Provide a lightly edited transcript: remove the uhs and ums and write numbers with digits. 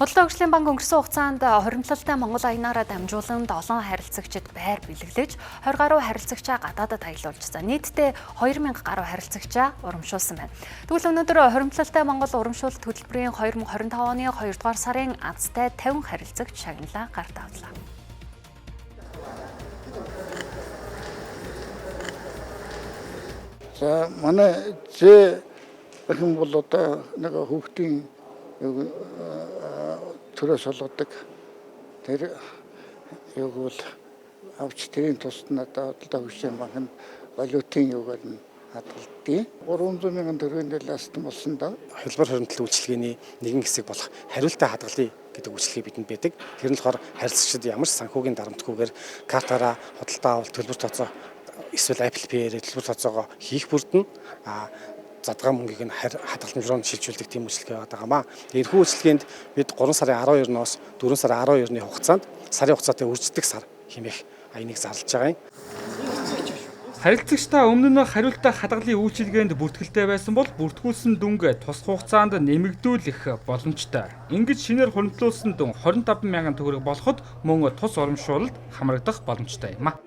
Худалдаа хөгжлийн банк өнгөрсөн хугацаанд хоримтлалтай Монгол аянаараа дамжуулан 7 харилцагчид байр бэлэглэж 20 гаруй харилцагчаа гадаадад аялуулж нийтдээ 2000 гаруй харилцагчаа урамшуулсан байна. Тэгвэл өнөөдөр хоримтлалтай Монгол урамшуулалт хөтөлбөрийн 2025 оны 2 дугаар сарын азтай 50 харилцагч шагналаа гарт авлаа. За манай зэ гэх бол одоо нэг хүүхдийн төрөөс олгодог тэр яг бол авч тэрийн тусад надад худалдаа хөгжлийн банк нь валютын юугаар нь хадгалдیں۔ 300 мянган төгрөгийн ластан болсон да. Хялбар хоримтлал үйлчилгээний нэгэн хэсэг болох хариултаа хадгалъя гэдэг үйлчилгээ бидэнд байдаг. Тэр нь болохоор харилцагчид ямар ч санхүүгийн дарамтгүйгээр картаараа худалдаа авалт төлбөр тооцоо эсвэл Apple Pay-ээр төлбөр тооцоогоо хийх бүрдэн задгаа мөнгийг нь хадгаламж руу шилжүүлдэг тийм үйлчилгээ байгаамаа. Энэхүү үйлчилгээнд бид 3 сарын 12-ноос 4 сарын 12-ны хугацаанд сарын хугацаатай үрждэг сар хэмээх аяныг зарлаж байгаа юм. Харилцагчдаа өмнө нь хариултаа хадгалын үйлчилгээнд бүртгэлтэй байсан бол бүртгүүлсэн дүнгээ тус хугацаанд нэмэгдүүлэх боломжтой. Ингэж шинээр хуримтлуулсан дүн 25 мянган төгрөг болоход мөн тус урамшуулалт хамрагдах боломжтой юм а.